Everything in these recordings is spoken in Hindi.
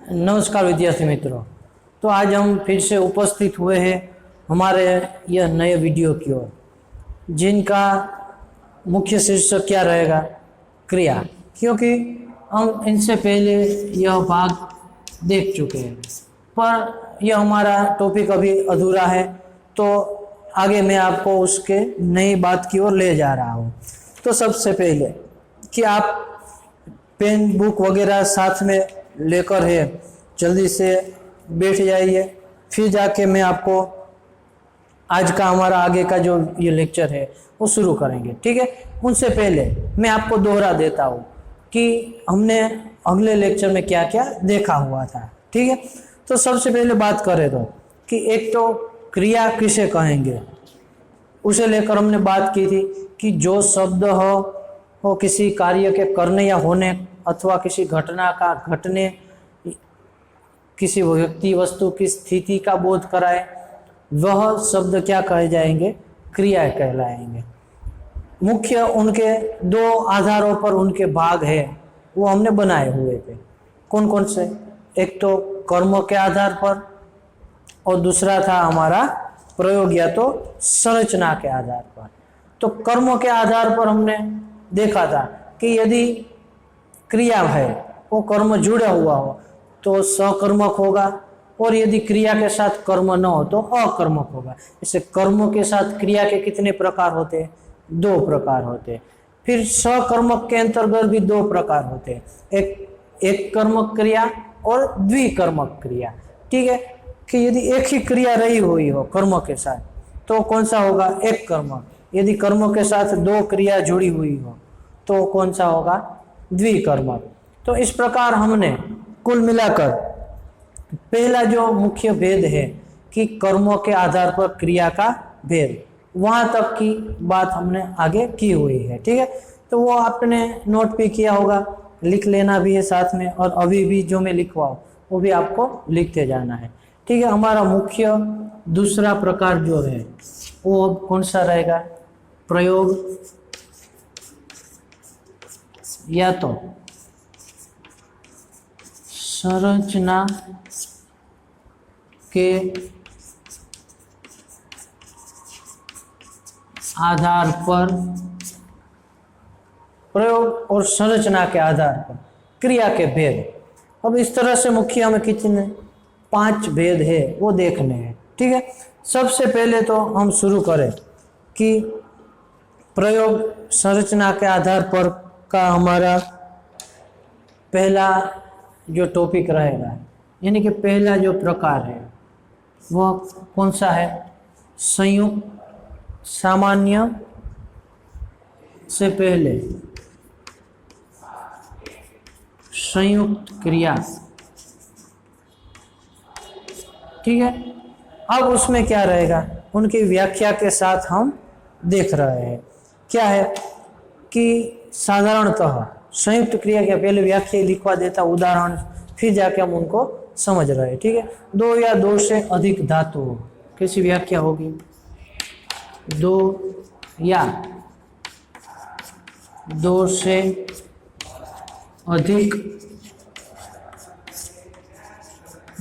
नमस्कार विद्यार्थी मित्रों। तो आज हम फिर से उपस्थित हुए हैं हमारे यह नए वीडियो की ओर, जिनका मुख्य शीर्षक क्या रहेगा? क्रिया। क्योंकि हम इनसे पहले यह भाग देख चुके हैं, पर यह हमारा टॉपिक अभी अधूरा है, तो आगे मैं आपको उसके नई बात की ओर ले जा रहा हूँ। तो सबसे पहले कि आप पेन बुक वगैरह साथ में लेकर है, जल्दी से बैठ जाइए, फिर जाके मैं आपको आज का हमारा आगे का जो ये लेक्चर है वो शुरू करेंगे। ठीक है, उनसे पहले मैं आपको दोहरा देता हूँ कि हमने अगले लेक्चर में क्या क्या देखा हुआ था। ठीक है, तो सबसे पहले बात करें तो कि एक तो क्रिया किसे कहेंगे, उसे लेकर हमने बात की थी कि जो शब्द हो किसी कार्य के करने या होने अथवा किसी घटना का घटने, किसी व्यक्ति वस्तु की स्थिति का बोध कराए, वह शब्द क्या कहे जाएंगे? क्रिया कहलाएंगे। मुख्य उनके दो आधारों पर उनके भाग है, वो हमने बनाए हुए थे। कौन कौन से? एक तो कर्म के आधार पर और दूसरा था हमारा प्रयोग या तो संरचना के आधार पर। तो कर्म के आधार पर हमने देखा था कि यदि क्रिया है वो कर्म जुड़ा हुआ हो तो सकर्मक होगा, और यदि क्रिया के साथ कर्म न हो तो अकर्मक होगा। इसे कर्म के साथ क्रिया के कितने प्रकार होते हैं? दो प्रकार होते हैं। फिर सकर्मक के अंतर्गत भी दो प्रकार होते हैं, एक कर्मक क्रिया और द्विकर्मक क्रिया। ठीक है, कि यदि एक ही क्रिया रही हुई हो कर्म के साथ तो कौन सा होगा? एक कर्मक। यदि कर्म के साथ दो क्रिया जुड़ी हुई हो तो कौन सा होगा? द्विकर्मक। तो इस प्रकार हमने कुल मिलाकर पहला जो मुख्य भेद है कि कर्मों के आधार पर क्रिया का भेद, वहां तक की बात हमने आगे की हुई है। ठीक है, तो वो आपने नोट भी किया होगा, लिख लेना भी है साथ में, और अभी भी जो मैं लिखवाऊं वो भी आपको लिखते जाना है। ठीक है, हमारा मुख्य दूसरा प्रकार जो है वो अब कौन सा रहेगा? प्रयोग या तो संरचना के आधार पर, प्रयोग और संरचना के आधार पर क्रिया के भेद। अब इस तरह से मुख्य हमें कितने 5 भेद है वो देखने हैं। ठीक है, सबसे पहले तो हम शुरू करें कि प्रयोग संरचना के आधार पर का हमारा पहला जो टॉपिक रहेगा, यानी कि पहला जो प्रकार है वह कौन सा है? संयुक्त सामान्य से पहले संयुक्त क्रिया। ठीक है, अब उसमें क्या रहेगा? उनकी व्याख्या के साथ हम देख रहे हैं। क्या है कि साधारणतः संयुक्त क्रिया के पहले व्याख्या लिखवा देता, उदाहरण, फिर जाके हम उनको समझ रहे हैं। ठीक है, दो या दो से अधिक धातु, कैसी व्याख्या होगी? दो या दो से अधिक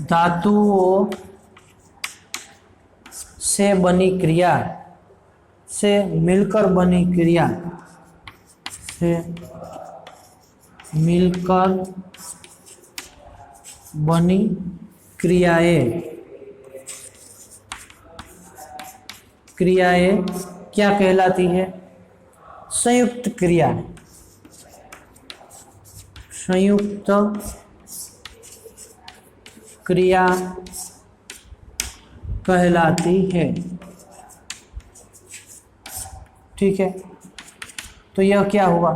धातुओं से बनी क्रिया, से मिलकर बनी क्रिया, से मिलकर बनी क्रियाएं क्या कहलाती है? संयुक्त क्रिया। संयुक्त क्रिया कहलाती है। ठीक है, तो यह क्या हुआ?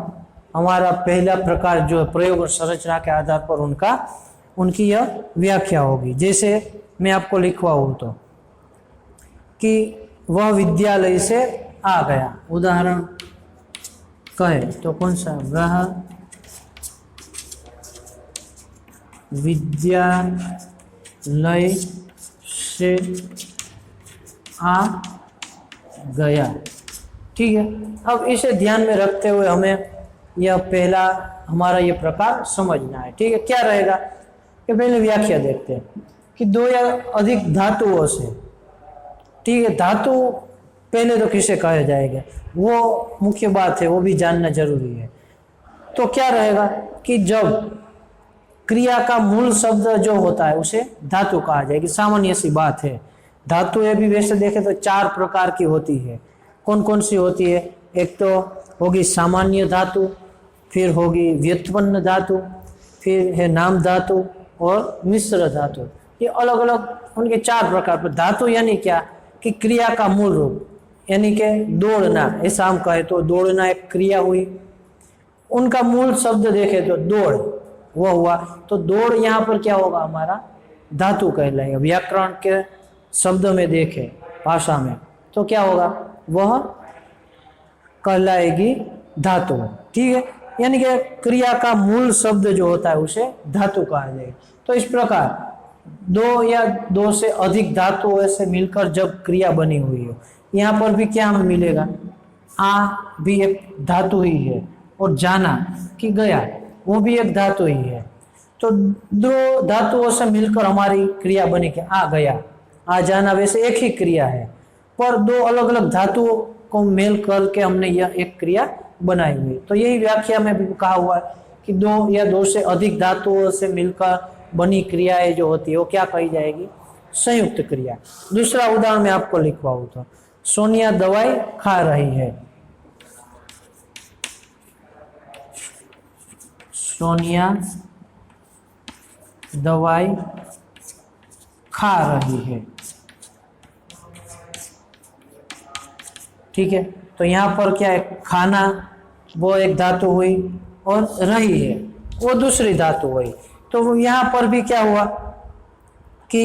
हमारा पहला प्रकार जो है प्रयोग और संरचना के आधार पर उनकी यह व्याख्या होगी। जैसे मैं आपको लिखवाऊं तो कि वह विद्यालय से आ गया, उदाहरण कहे तो कौन सा? वह विद्यालय से आ गया। ठीक है, अब इसे ध्यान में रखते हुए हमें यह पहला हमारा ये प्रकार समझना है। ठीक है, क्या रहेगा कि पहले व्याख्या देखते हैं कि दो या अधिक धातुओं से, ठीक है, धातु पहले तो किसे कहा जाएगा वो मुख्य बात है, वो भी जानना जरूरी है। तो क्या रहेगा कि जब क्रिया का मूल शब्द जो होता है उसे धातु कहा जाएगी, सामान्य सी बात है। धातु ये भी वैसे देखें तो 4 प्रकार की होती है। कौन कौन सी होती है? एक तो होगी सामान्य धातु, फिर होगी व्युत्पन्न धातु, फिर है नाम धातु और मिश्र धातु। ये अलग अलग उनके 4 प्रकार पर। धातु यानी क्या कि क्रिया का मूल रूप, यानी कि दौड़ना, ऐसा हम कहे तो दौड़ना एक क्रिया हुई। उनका मूल शब्द देखे तो दौड़, वो हुआ। तो दौड़ यहाँ पर क्या होगा? हमारा धातु कहलाएगा। व्याकरण के शब्द में देखे, भाषा में, तो क्या होगा? वह कहलाएगी धातु, ठीक है। यानी कि क्रिया का मूल शब्द जो होता है उसे धातु कहा जाएगा। तो इस प्रकार 2 या 2 से अधिक धातुओं से मिलकर जब क्रिया बनी हुई हो, यहाँ पर भी क्या हमें मिलेगा? आ भी एक धातु ही है, और जाना कि गया वो भी एक धातु ही है। तो 2 धातुओं से मिलकर हमारी क्रिया बनी कि आ गया, आ जाना वैसे एक ही क्रिया है, पर 2 अलग अलग धातुओं को मेल करके हमने यह एक क्रिया बनाई हुई। तो यही व्याख्या में भी कहा हुआ है कि 2 या 2 से अधिक धातुओं से मिलकर बनी क्रियाएं जो होती है वो क्या कही जाएगी? संयुक्त क्रिया। दूसरा उदाहरण मैं आपको लिखवाऊं तो, सोनिया दवाई खा रही है। सोनिया दवाई खा रही है, ठीक है। तो यहाँ पर क्या है? खाना वो एक धातु हुई, और रही है वो दूसरी धातु हुई। तो यहाँ पर भी क्या हुआ कि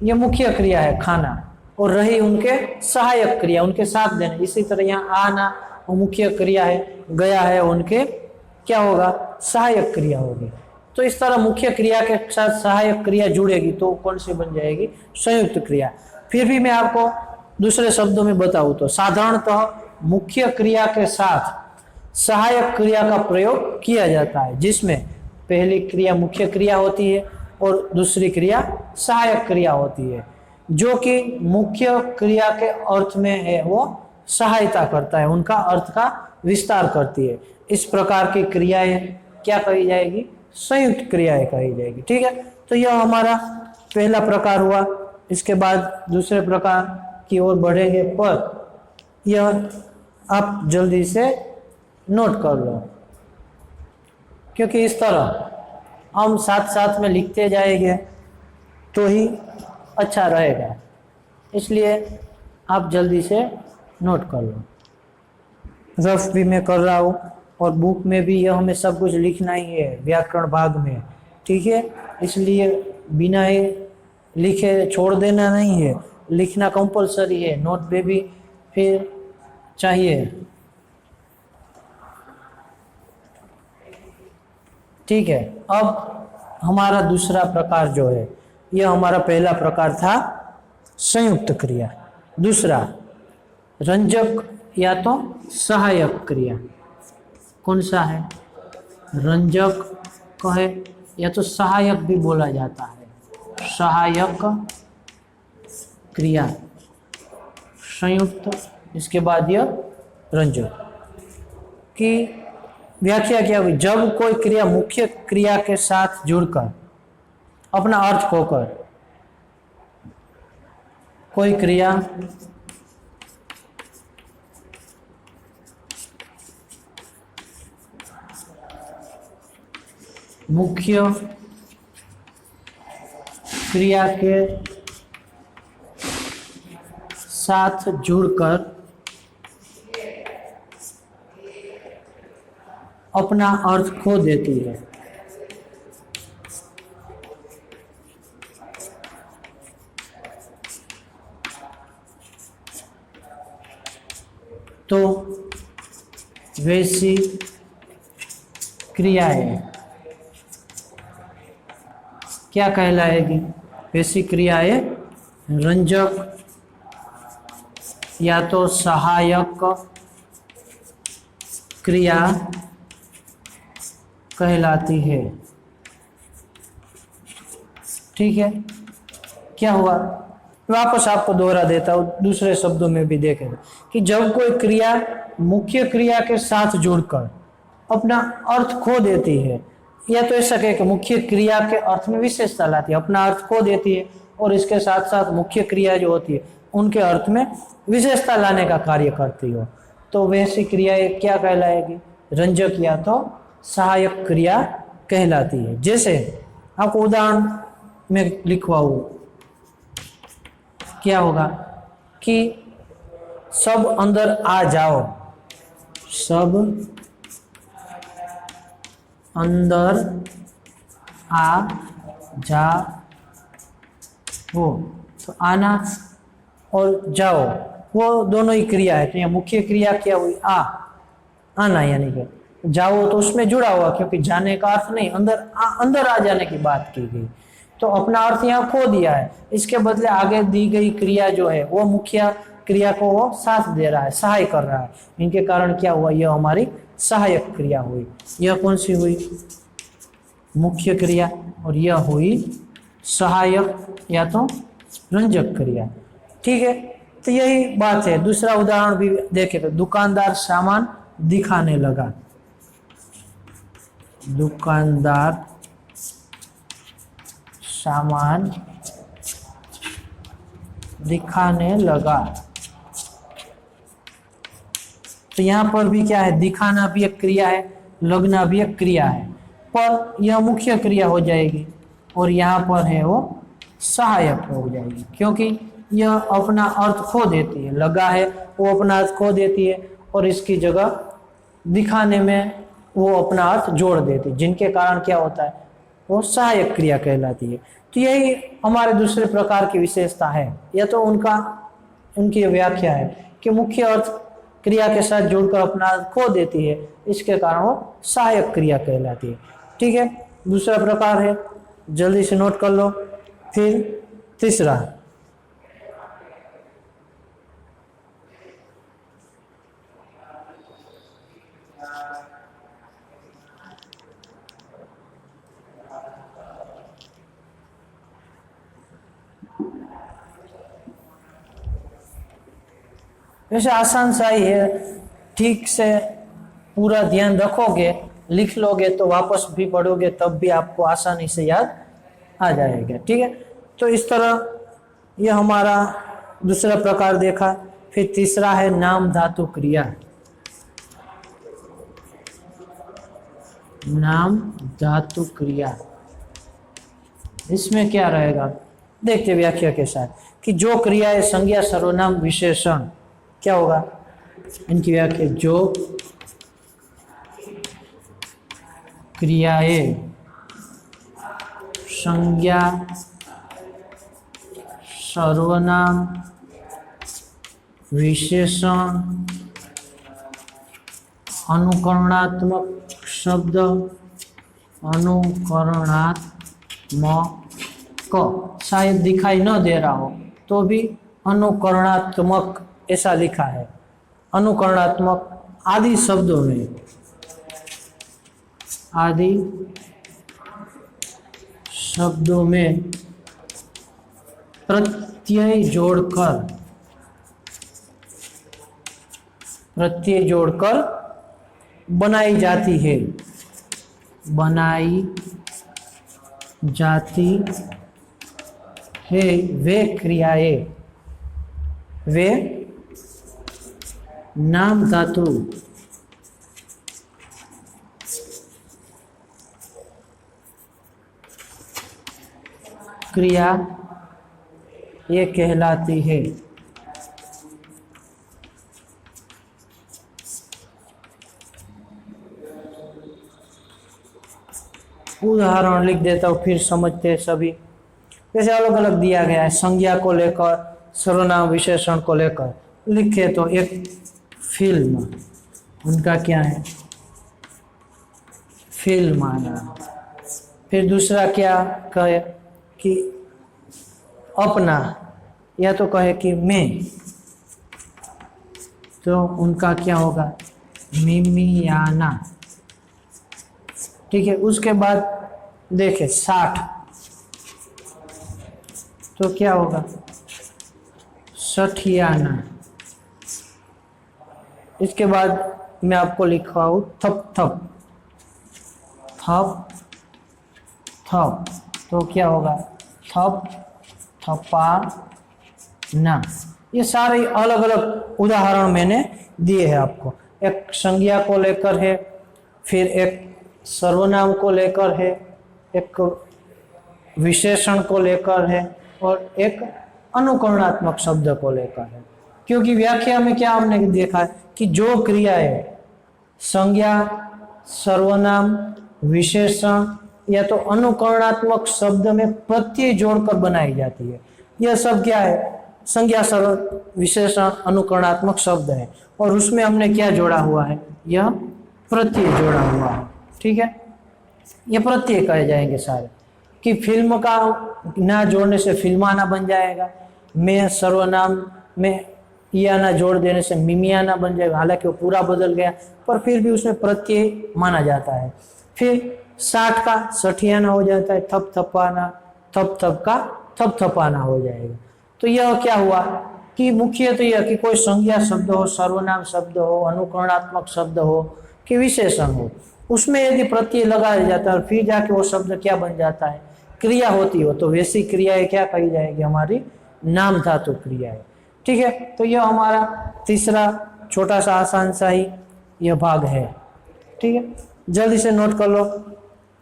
ये मुख्य क्रिया है खाना, और रही उनके सहायक क्रिया, उनके साथ देना। इसी तरह यहाँ आना वो मुख्य क्रिया है, गया है उनके क्या होगा? सहायक क्रिया होगी। तो इस तरह मुख्य क्रिया के साथ सहायक क्रिया जुड़ेगी तो कौन सी बन जाएगी? संयुक्त क्रिया। फिर भी मैं आपको दूसरे शब्दों में बताऊं तो साधारणतः मुख्य क्रिया के साथ सहायक क्रिया का प्रयोग किया जाता है, जिसमें पहली क्रिया मुख्य क्रिया होती है और दूसरी क्रिया सहायक क्रिया होती है। जो कि मुख्य क्रिया के अर्थ में है वो सहायता करता है, उनका अर्थ का विस्तार करती है। इस प्रकार की क्रियाएं क्या कही जाएगी? संयुक्त क्रियाएं कही जाएगी, ठीक है। तो यह हमारा पहला प्रकार हुआ। इसके बाद दूसरे प्रकार की ओर बढ़ेंगे, पर यह आप जल्दी से नोट कर लो, क्योंकि इस तरह हम साथ साथ में लिखते जाएंगे तो ही अच्छा रहेगा। इसलिए आप जल्दी से नोट कर लो। रफ भी मैं कर रहा हूँ, और बुक में भी यह हमें सब कुछ लिखना ही है व्याकरण भाग में, ठीक है। इसलिए बिना ही लिखे छोड़ देना नहीं है, लिखना कंपलसरी है। नोट में भी फिर चाहिए, ठीक है। अब हमारा दूसरा प्रकार जो है, यह हमारा पहला प्रकार था संयुक्त क्रिया। दूसरा रंजक या तो सहायक क्रिया। कौन सा है? रंजक कहे या तो सहायक भी बोला जाता है। सहायक क्रिया, संयुक्त, इसके बाद यह रंजक की व्याख्या क्या हुई? जब कोई क्रिया मुख्य क्रिया के साथ जुड़कर अपना अर्थ खोकर, कोई क्रिया मुख्य क्रिया के साथ जुड़कर अपना अर्थ खो देती है, तो वैसी क्रियाएं क्या कहलाएगी? वैसी क्रियाएं रंजक या तो सहायक क्रिया कहलाती है। ठीक है, क्या हुआ, वापस आपको दोहरा देता हूँ, दूसरे शब्दों में भी देखेंगे कि जब कोई क्रिया मुख्य क्रिया के साथ जुड़कर अपना अर्थ खो देती है, या तो ऐसा कहे कि मुख्य क्रिया के अर्थ में विशेषता लाती है, अपना अर्थ खो देती है और इसके साथ साथ मुख्य क्रिया जो होती है उनके अर्थ में विशेषता लाने का कार्य करती हो, तो वैसी क्रिया क्या कहलाएगी, रंजक या तो सहायक क्रिया कहलाती है। जैसे आपको उदाहरण में लिखवाऊं, क्या होगा कि सब अंदर आ जाओ, सब अंदर आ जाओ, तो आना और जाओ वो दोनों ही क्रिया है, तो यहाँ मुख्य क्रिया क्या हुई, आना, यानी कि जाओ तो उसमें जुड़ा हुआ, क्योंकि जाने का अर्थ नहीं, अंदर आ जाने की बात की गई, तो अपना अर्थ यहाँ खो दिया है, इसके बदले आगे दी गई क्रिया जो है वो मुख्य क्रिया को वो साथ दे रहा है, सहाय कर रहा है, इनके कारण क्या हुआ, यह हमारी सहायक क्रिया हुई। यह कौन सी हुई, मुख्य क्रिया, और यह हुई सहायक या तो रंजक क्रिया। ठीक है, तो यही बात है। दूसरा उदाहरण भी देखें तो दुकानदार सामान दिखाने लगा, दुकानदार सामान दिखाने लगा, तो यहां पर भी क्या है, दिखाना भी एक क्रिया है, लगना भी एक क्रिया है, पर यह मुख्य क्रिया हो जाएगी और यहाँ पर है वो सहायक हो जाएगी, क्योंकि यह अपना अर्थ खो देती है, लगा है वो अपना अर्थ खो देती है और इसकी जगह दिखाने में वो अपना अर्थ जोड़ देती है, जिनके कारण क्या होता है, वो सहायक क्रिया कहलाती है। तो यही हमारे दूसरे प्रकार की विशेषता है, या तो उनकी व्याख्या है कि मुख्य अर्थ क्रिया के साथ जोड़कर अपना अर्थ खो देती है, इसके कारण वो सहायक क्रिया कहलाती है। ठीक है, दूसरा प्रकार है, जल्दी से नोट कर लो। फिर तीसरा, वैसे आसान सा ही है, ठीक से पूरा ध्यान रखोगे, लिख लोगे तो वापस भी पढ़ोगे तब भी आपको आसानी से याद आ जाएगा। ठीक है, तो इस तरह यह हमारा दूसरा प्रकार देखा। फिर तीसरा है नाम धातु क्रिया। नाम धातु क्रिया, इसमें क्या रहेगा, देखते व्याख्या के साथ कि जो क्रियाएं संज्ञा सर्वनाम विशेषण, क्या होगा इनकी व्याख्या, जो क्रियाएं संज्ञा सर्वनाम विशेषण अनुकरणात्मक शब्द, अनुकरणात्मक शायद दिखाई न दे रहा हो तो भी अनुकरणात्मक ऐसा लिखा है, अनुकरणात्मक आदि शब्दों में, आदि शब्दों में प्रत्यय जोड़कर बनाई जाती है, बनाई जाती है वे क्रियाएं, वे नाम धातु क्रिया ये कहलाती है। उदाहरण लिख देता हूँ, फिर समझते हैं सभी। जैसे अलग अलग दिया गया है, संज्ञा को लेकर, सर्वनाम विशेषण को लेकर लिखे तो एक फिल्म, उनका क्या है, फिल्म आना। फिर दूसरा क्या कहे कि अपना, या तो कहे कि मैं, तो उनका क्या होगा, मिमियाना। ठीक है, उसके बाद देखे 60, तो क्या होगा? सठियाना। इसके बाद मैं आपको लिखा हूं थप थप, थप थप, तो क्या होगा? थप थपा ना। ये सारे अलग अलग उदाहरण मैंने दिए हैं आपको। एक संज्ञा को लेकर है, फिर एक सर्वनाम को लेकर है, एक विशेषण को लेकर है, और एक अनुकरणात्मक शब्द को लेकर है। क्योंकि व्याख्या में क्या हमने देखा है कि जो क्रियाएं संज्ञा, सर्वनाम, विशेषण या तो अनुकरणात्मक शब्द में प्रत्यय जोड़कर बनाई जाती है, यह सब क्या है? संज्ञा, सर्व, विशेषण, अनुकरणात्मक शब्द है। और उसमें हमने क्या जोड़ा हुआ है? यह प्रत्यय जोड़ा हुआ है। ठीक है, ये प्रत्यय कहे जाएंगे सारे। कि फिल्म का ना जोड़ने से फिल्माना बन जाएगा, मैं सर्वनाम में इयाना जोड़ देने से मिमियाना बन जाएगा। हालांकि वो पूरा बदल गया, पर फिर भी उसमें प्रत्यय माना जाता है। फिर 60 का सठियाना हो जाता है, थप थपाना, थप थप का थप थपाना हो जाएगा। तो यह क्या हुआ कि मुख्य तो यह कि कोई संज्ञा शब्द हो, सर्वनाम शब्द हो, अनुकरणात्मक शब्द हो कि विशेषण हो, उसमें यदि प्रत्यय लगाया जाता है और फिर जाके वो शब्द क्या बन जाता है? क्रिया होती हो, तो वैसी क्रियाएं क्या कही जाएगी? हमारी नाम धातु क्रियाएं। ठीक है, तो यह हमारा तीसरा छोटा सा आसान सा ही यह भाग है। ठीक है, जल्दी से नोट कर लो,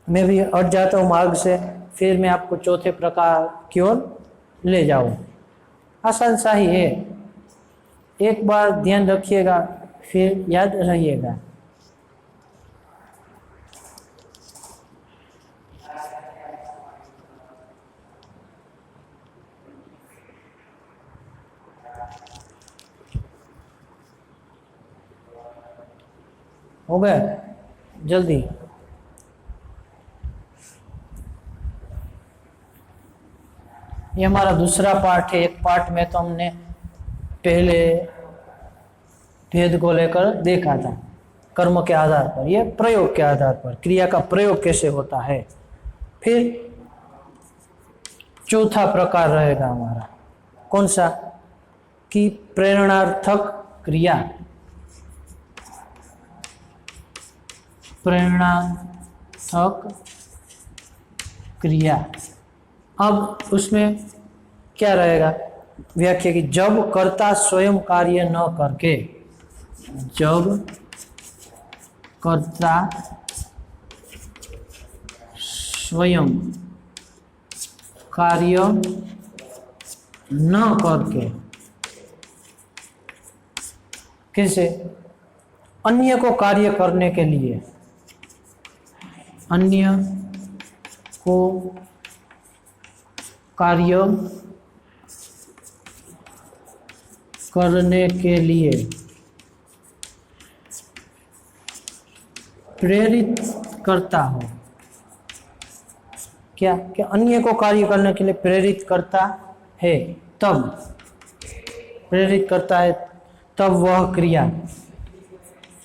मैं भी हट जाता हूँ मार्ग से, फिर मैं आपको चौथे प्रकार की ओर ले जाऊँ। आसान सा ही है, एक बार ध्यान रखिएगा फिर याद रहिएगा। हो गए? जल्दी। ये हमारा दूसरा पार्ट है। एक पार्ट में तो हमने पहले भेद को लेकर देखा था, कर्म के आधार पर, ये प्रयोग के आधार पर, क्रिया का प्रयोग कैसे होता है। फिर चौथा प्रकार रहेगा हमारा, कौन सा? कि प्रेरणार्थक क्रिया। प्रेरणार्थक क्रिया। अब उसमें क्या रहेगा? व्याख्या की जब कर्ता स्वयं कार्य न करके, जब कर्ता स्वयं कार्य न करके, कैसे? अन्य को कार्य करने के लिए, अन्य को कार्य करने के लिए प्रेरित करता हो। क्या? कि अन्य को कार्य करने के लिए प्रेरित करता है, तब प्रेरित करता है, तब वह क्रिया,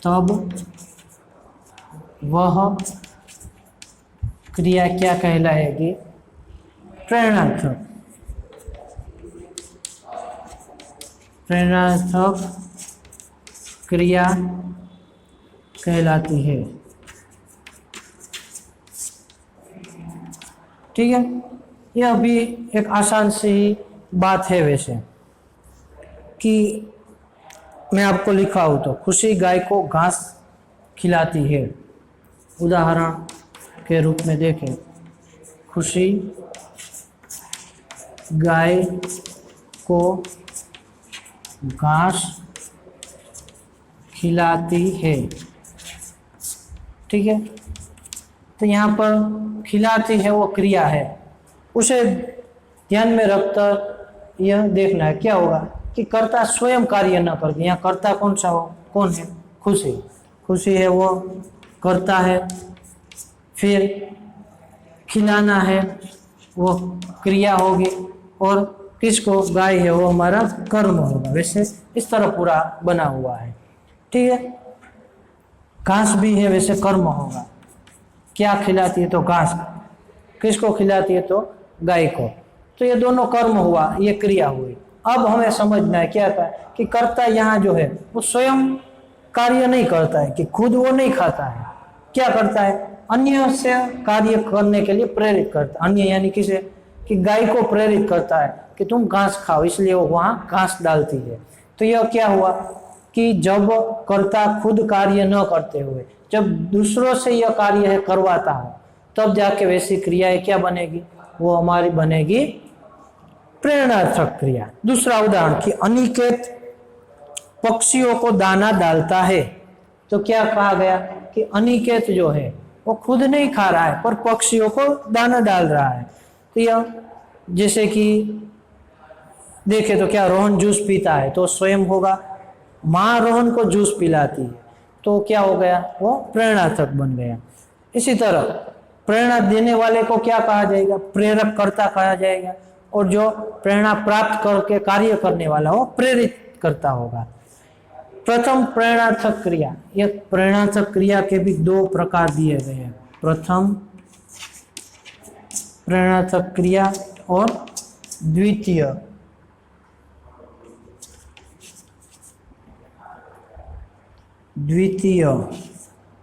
तब वह क्रिया क्या कहलाएगी? प्रेरणार्थक। प्रेरणार्थक क्रिया कहलाती है। ठीक है, यह भी एक आसान सी बात है वैसे। कि मैं आपको लिखा हूँ तो खुशी गाय को घास खिलाती है, उदाहरण के रूप में देखें। खुशी गाय को घास खिलाती है। ठीक है, तो यहाँ पर खिलाती है वो क्रिया है, उसे ध्यान में रखकर यह देखना है क्या होगा कि कर्ता स्वयं कार्य न करके, यहाँ कर्ता कौन सा हो? कौन है? खुशी। खुशी है वो कर्ता है, फिर खिलाना है वो क्रिया होगी, और किसको? गाय है वो हमारा कर्म होगा। वैसे इस तरह पूरा बना हुआ है। ठीक है, घास भी है वैसे कर्म होगा। क्या खिलाती है? तो घास। किसको खिलाती है? तो गाय को। तो ये दोनों कर्म हुआ, ये क्रिया हुई। अब हमें समझना है क्या था कि कर्ता यहाँ जो है वो स्वयं कार्य नहीं करता है, कि खुद वो नहीं खाता है, क्या करता है, अन्य से कार्य करने के लिए प्रेरित करता है। अन्य यानी किसे, कि गाय को प्रेरित करता है कि तुम घास खाओ, इसलिए वो वहां घास डालती है। तो यह क्या हुआ कि जब कर्ता खुद कार्य न करते हुए जब दूसरों से यह कार्य है करवाता हो, तब जाके वैसी क्रियाएं क्या बनेगी, वो हमारी बनेगी प्रेरणार्थक क्रिया। दूसरा उदाहरण कि अनिकेत पक्षियों को दाना डालता है। तो क्या कहा गया कि अनिकेत जो है वो खुद नहीं खा रहा है पर पक्षियों को दाना डाल रहा है। तो यह जैसे कि देखे तो क्या रोहन जूस पीता है तो स्वयं होगा, माँ रोहन को जूस पिलाती है, तो क्या हो गया, वो प्रेरणार्थक बन गया। इसी तरह प्रेरणा देने वाले को क्या कहा जाएगा, प्रेरक कर्ता कहा जाएगा, और जो प्रेरणा प्राप्त करके कार्य करने वाला वो प्रेरित करता होगा। प्रथम प्रेरणार्थक क्रिया, यह प्रेरणार्थक क्रिया के भी दो प्रकार दिए गए हैं, प्रथम प्रेरणार्थक क्रिया और द्वितीय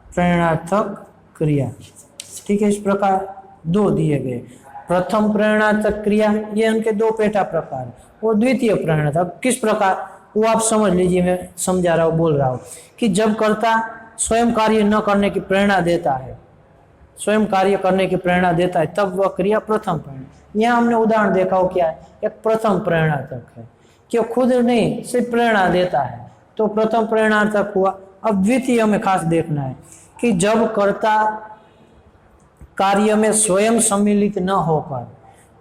प्रेरणार्थक क्रिया। ठीक है, इस प्रकार दो दिए गए। प्रथम प्रेरणार्थक क्रिया ये उनके दो पेटा प्रकार, वो द्वितीय प्रेरणार्थक किस प्रकार, वो आप समझ लीजिए, मैं समझा रहा हूँ, बोल रहा हूँ कि जब कर्ता स्वयं कार्य न करने की प्रेरणा देता है, स्वयं कार्य करने की प्रेरणा देता है, तब वह क्रिया प्रथम प्रेरणा। यहाँ हमने उदाहरण देखा हो क्या है, एक प्रथम प्रेरणार्थक है कि वो खुद नहीं सिर्फ प्रेरणा देता है, तो प्रथम प्रेरणार्थक हुआ। अब द्वितीय में खास देखना है कि जब कर्ता कार्य में स्वयं सम्मिलित न होकर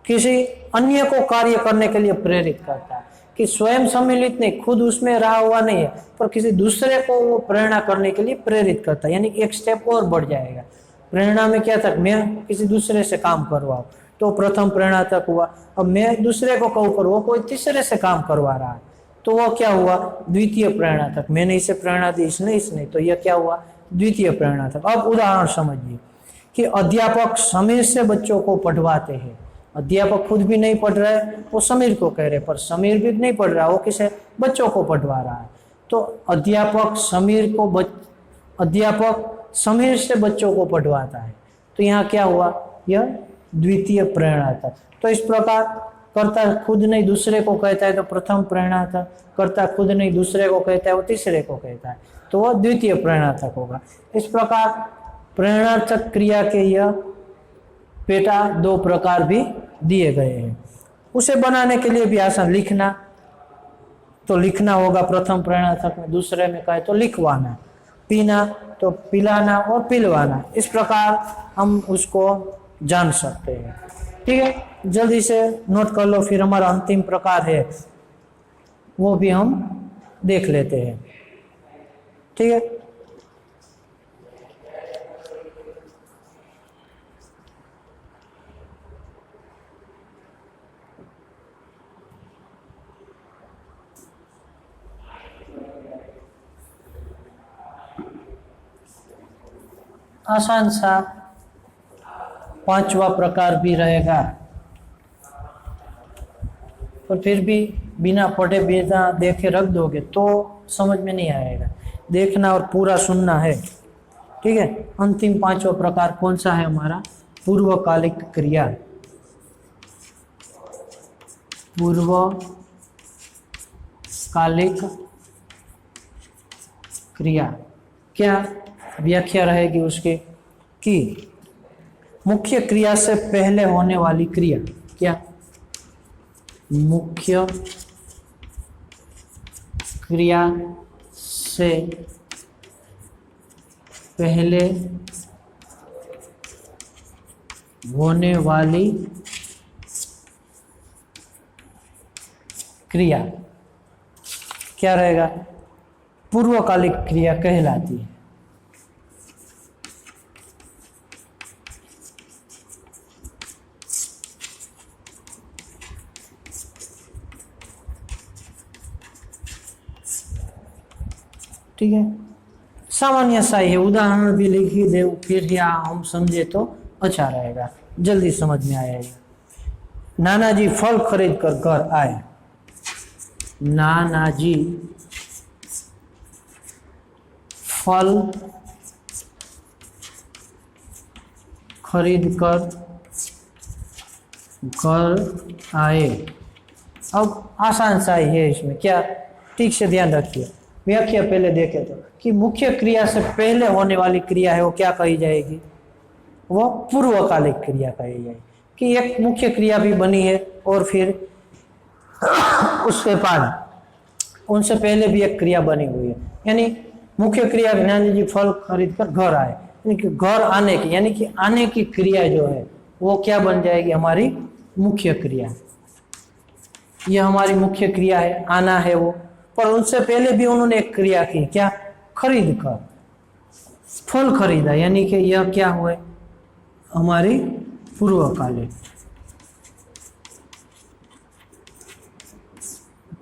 किसी अन्य को कार्य करने के लिए प्रेरित करता है, कि स्वयं सम्मिलित नहीं, खुद उसमें रहा हुआ नहीं है, पर किसी दूसरे को वो प्रेरणा करने के लिए प्रेरित करता है, यानी एक स्टेप और बढ़ जाएगा। प्रेरणा में क्या था, मैं किसी दूसरे से काम करवाऊं, तो प्रथम प्रेरणा तक हुआ। अब मैं दूसरे को कहूँ पर वो कोई तीसरे से काम करवा रहा है, तो वह क्या हुआ, द्वितीय प्रेरणा तक। मैंने इसे प्रेरणा दी, इसने, तो यह क्या हुआ, द्वितीय प्रेरणा तक। अब उदाहरण समझिए कि अध्यापक समीर से बच्चों को पढ़वाते हैं। अध्यापक खुद भी नहीं पढ़ रहा है, वो समीर को कह रहे, पर समीर भी नहीं पढ़ रहा, वो किसे, बच्चों को पढ़वा रहा है। तो अध्यापक समीर से बच्चों को पढ़वाता है, तो यहाँ क्या हुआ, यह द्वितीय प्रेरणा था। तो इस प्रकार कर्ता खुद नहीं दूसरे को कहता है तो प्रथम प्रेरणा था, कर्ता खुद नहीं दूसरे को कहता है वो तीसरे को कहता है, तो वह द्वितीय प्रेरणार्थक होगा। इस प्रकार प्रेरणार्थक क्रिया के यह पेटा दो प्रकार भी दिए गए हैं। उसे बनाने के लिए भी आसान, लिखना तो लिखना होगा प्रथम प्रेरणार्थक में, दूसरे में कहे तो लिखवाना, पीना तो पिलाना और पिलवाना। इस प्रकार हम उसको जान सकते हैं। ठीक है, जल्दी से नोट कर लो, फिर हमारा अंतिम प्रकार है वो भी हम देख लेते हैं। ठीक है, आसान सा पांचवा प्रकार भी रहेगा, पर फिर भी बिना पढ़े बिना देखे रख दोगे तो समझ में नहीं आएगा, देखना और पूरा सुनना है। ठीक है, अंतिम पांचवा प्रकार कौन सा है हमारा, पूर्वकालिक क्रिया। पूर्वकालिक क्रिया क्या व्याख्या रहेगी उसकी, कि मुख्य क्रिया से पहले होने वाली क्रिया। क्या, मुख्य क्रिया से पहले होने वाली क्रिया क्या रहेगा, पूर्वकालिक क्रिया कहलाती है। ठीक है, सामान्य सा ही है, उदाहरण भी लिख ही दे फिर या हम समझे तो अच्छा रहेगा, जल्दी समझ में आएगा। नाना जी फल खरीद कर घर आए। नाना जी फल खरीद कर घर आए। अब आसान सा ही है, इसमें क्या, ठीक से ध्यान रखिए। व्याख्या पहले देखें तो कि मुख्य क्रिया से पहले होने वाली क्रिया है वो क्या कही जाएगी, वो पूर्वकालिक क्रिया कही जाएगी। कि एक मुख्य क्रिया भी बनी है और फिर उसके बाद उनसे पहले भी एक क्रिया बनी हुई है। यानी मुख्य क्रिया नानी जी फल खरीद कर घर आए, यानी कि घर आने की, यानी कि आने की क्रिया जो है वो क्या बन जाएगी, हमारी मुख्य क्रिया। यह हमारी मुख्य क्रिया है, आना है वो। पर उनसे पहले भी उन्होंने एक क्रिया की, क्या, खरीद कर, फल खरीदा, यानी कि यह क्या हुए, हमारी पूर्वकालिक।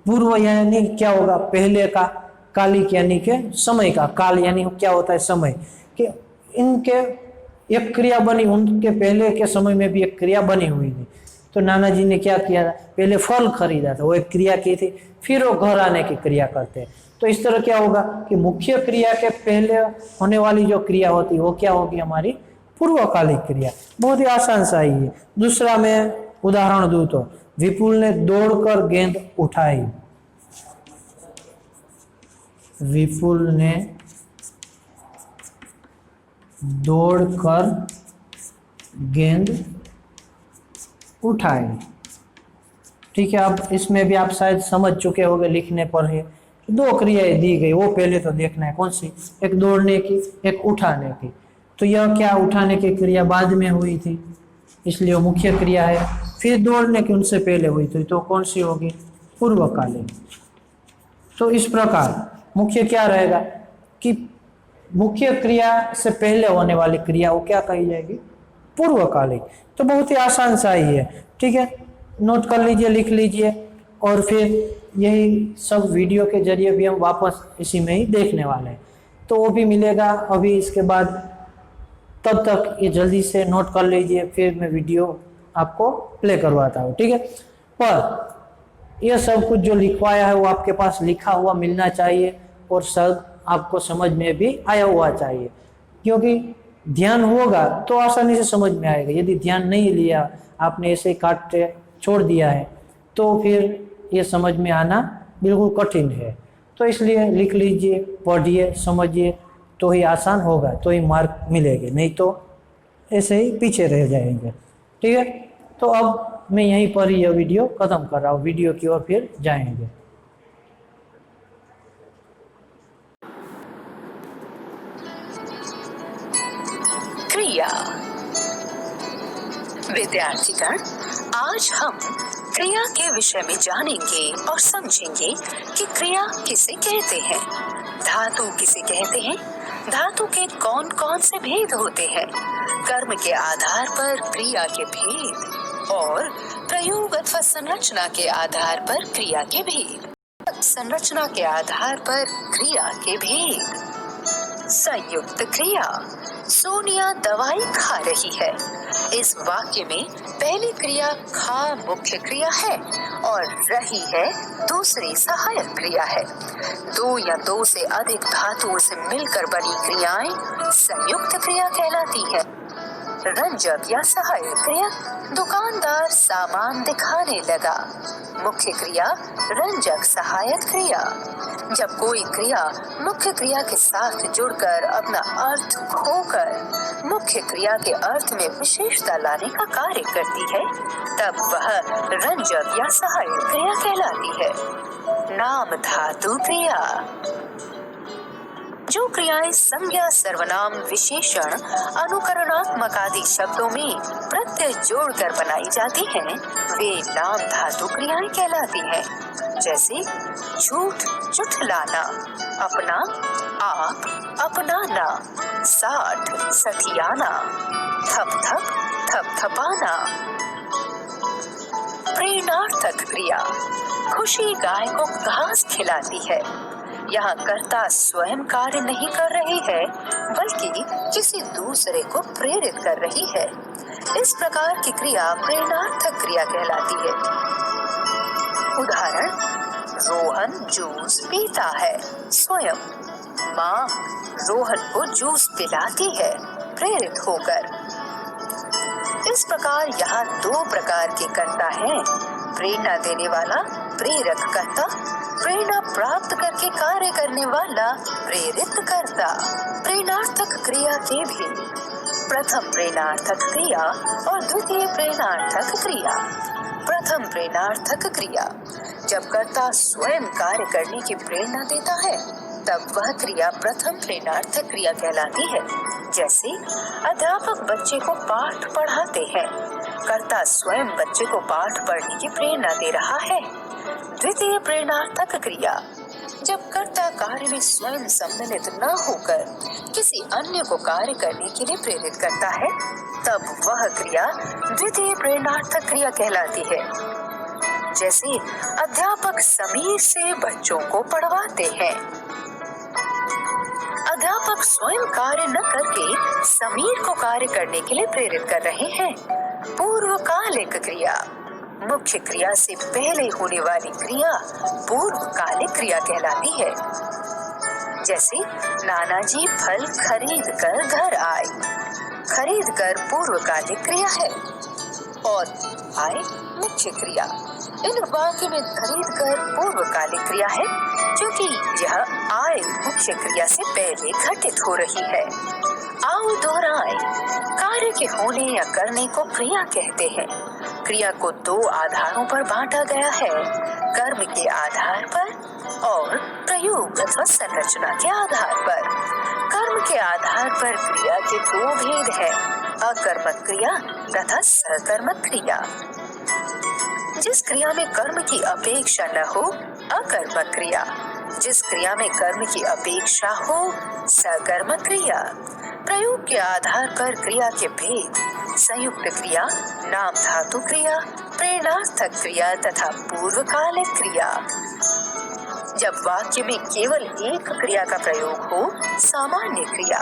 पूर्व यानी क्या होगा, पहले का, कालिक यानी के समय का, काल यानी क्या होता है, समय। कि इनके एक क्रिया बनी, उनके पहले के समय में भी एक क्रिया बनी हुई थी। तो नाना जी ने क्या किया था, पहले फल खरीदा था, वो एक क्रिया की थी, फिर वो घर आने की क्रिया करते हैं। तो इस तरह क्या होगा कि मुख्य क्रिया के पहले होने वाली जो क्रिया होती है वो क्या होगी, हमारी पूर्वकालिक क्रिया। बहुत ही आसान सा ही है। दूसरा मैं उदाहरण दूं तो, विपुल ने दौड़कर गेंद उठाई। विपुल ने दौड़कर गेंद उठाई। ठीक है, अब इसमें भी आप शायद समझ चुके होंगे लिखने पर है, दो क्रियाएं दी गई, वो पहले तो देखना है कौन सी, एक दौड़ने की, एक उठाने की। तो यह क्या, उठाने की क्रिया बाद में हुई थी, इसलिए वो मुख्य क्रिया है। फिर दौड़ने की उनसे पहले हुई थी, तो कौन सी होगी, पूर्वकालिक। तो इस प्रकार मुख्य क्या रहेगा कि मुख्य क्रिया से पहले होने वाली क्रिया वो क्या कही जाएगी, पूर्वकालिक। तो बहुत ही आसान सा ही है। ठीक है, नोट कर लीजिए, लिख लीजिए, और फिर यही सब वीडियो के जरिए भी हम वापस इसी में ही देखने वाले हैं, तो वो भी मिलेगा अभी इसके बाद। तब तक ये जल्दी से नोट कर लीजिए, फिर मैं वीडियो आपको प्ले करवाता हूँ। ठीक है, पर यह सब कुछ जो लिखवाया है वो आपके पास लिखा हुआ मिलना चाहिए, और सब आपको समझ में भी आया हुआ चाहिए, क्योंकि ध्यान होगा तो आसानी से समझ में आएगा। यदि ध्यान नहीं लिया, आपने ऐसे काट के छोड़ दिया है, तो फिर ये समझ में आना बिल्कुल कठिन है। तो इसलिए लिख लीजिए, पढ़िए, समझिए, तो ही आसान होगा, तो ही मार्क मिलेंगे, नहीं तो ऐसे ही पीछे रह जाएंगे। ठीक है, तो अब मैं यहीं पर ही यह वीडियो खत्म कर रहा हूँ, वीडियो की ओर फिर जाएंगे। क्रिया। विद्यार्थीगण, आज हम क्रिया के विषय में जानेंगे और समझेंगे कि क्रिया किसे कहते हैं, धातु किसे कहते हैं, धातु के कौन कौन से भेद होते हैं, कर्म के आधार पर क्रिया के भेद, और प्रयोग अथवा संरचना के आधार पर क्रिया के भेद। संरचना के आधार पर क्रिया के भेद। संयुक्त क्रिया। सोनिया दवाई खा रही है। इस वाक्य में पहली क्रिया खा मुख्य क्रिया है और रही है दूसरी सहायक क्रिया है। दो या दो से अधिक धातुओं से मिलकर बनी क्रियाएं संयुक्त क्रिया कहलाती है। रंजक या सहायक क्रिया। दुकानदार सामान दिखाने लगा। मुख्य क्रिया रंजक सहायक क्रिया। जब कोई क्रिया मुख्य क्रिया के साथ जुड़कर अपना अर्थ खोकर मुख्य क्रिया के अर्थ में विशेषता लाने का कार्य करती है, तब वह रंजक या सहायक क्रिया कहलाती है। नाम धातु क्रिया। जो क्रियाएं संज्ञा, सर्वनाम, विशेषण, अनुकरणात्मक आदि शब्दों में प्रत्यय जोड़कर बनाई जाती हैं, वे नाम धातु क्रियाएं कहलाती हैं। जैसे झूठ, झुठलाना, अपना, आप, अपनाना, साठ, सठियाना, थप थप, थपथपाना। प्रेरणार्थक क्रिया। खुशी गाय को घास खिलाती है। यहाँ कर्ता स्वयं कार्य नहीं कर रही है, बल्कि किसी दूसरे को प्रेरित कर रही है। इस प्रकार की क्रिया प्रेरणार्थक क्रिया कहलाती है। उदाहरण, रोहन जूस पीता है स्वयं। माँ रोहन को जूस पिलाती है प्रेरित होकर। इस प्रकार यहाँ दो प्रकार के कर्ता हैं, प्रेरणा देने वाला प्रेरक कर्ता, प्रेरणा प्राप्त करके कार्य करने वाला प्रेरित कर्ता। प्रेरणार्थक क्रिया के भी प्रथम प्रेरणार्थक क्रिया और द्वितीय प्रेरणार्थक क्रिया। प्रथम प्रेरणार्थक क्रिया, जब कर्ता स्वयं कार्य करने की प्रेरणा देता है तब वह क्रिया प्रथम प्रेरणार्थक क्रिया कहलाती है। जैसे अध्यापक बच्चे को पाठ पढ़ाते हैं, कर्ता स्वयं बच्चे को पाठ पढ़ने की प्रेरणा दे रहा है। द्वितीय प्रेरणार्थक क्रिया, जब कर्ता कार्य में स्वयं सम्मिलित न होकर किसी अन्य को कार्य करने के लिए प्रेरित करता है तब वह क्रिया द्वितीय प्रेरणार्थक क्रिया कहलाती है। जैसे अध्यापक समीर से बच्चों को पढ़वाते हैं। अध्यापक स्वयं कार्य न करके समीर को कार्य करने के लिए प्रेरित कर रहे हैं। पूर्वकालिक क्रिया, मुख्य क्रिया से पहले होने वाली क्रिया पूर्वकालिक क्रिया कहलाती है। जैसे नानाजी फल खरीद कर घर आए, खरीद कर पूर्वकालिक क्रिया है और आए मुख्य क्रिया। इन वाक्य में खरीद कर पूर्वकालिक क्रिया है क्योंकि यह आए मुख्य क्रिया से पहले घटित हो रही है। आओ दोहराएं, कार्य के होने या करने को क्रिया कहते हैं। क्रिया को दो आधारों पर बांटा गया है, कर्म के आधार पर और प्रयोग अथवा संरचना के आधार पर। कर्म के आधार पर क्रिया के दो भेद हैं, अकर्मक क्रिया तथा सकर्मक क्रिया। जिस क्रिया में कर्म की अपेक्षा न हो, अकर्मक क्रिया। जिस क्रिया में कर्म की अपेक्षा हो, सकर्मक क्रिया। प्रयोग के आधार पर क्रिया के भेद, संयुक्त क्रिया, नाम धातु क्रिया, प्रेरणार्थक क्रिया तथा पूर्वकालिक क्रिया। जब वाक्य में केवल एक क्रिया का प्रयोग हो, सामान्य क्रिया।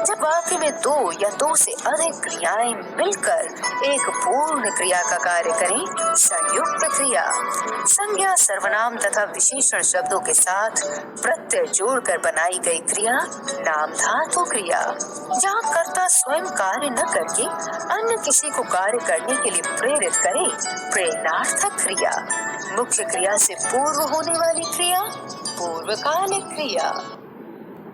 जब वाक्य में दो या दो से अधिक क्रियाएं मिलकर एक पूर्ण क्रिया का कार्य करें, संयुक्त क्रिया। संज्ञा, सर्वनाम तथा विशेषण शब्दों के साथ प्रत्यय जोड़कर बनाई गई क्रिया नाम धातु क्रिया। जहाँ कर्ता स्वयं कार्य न करके अन्य किसी को कार्य करने के लिए प्रेरित करे, प्रेरणार्थक क्रिया। मुख्य क्रिया से पूर्व होने वाली क्रिया पूर्वकालिक क्रिया।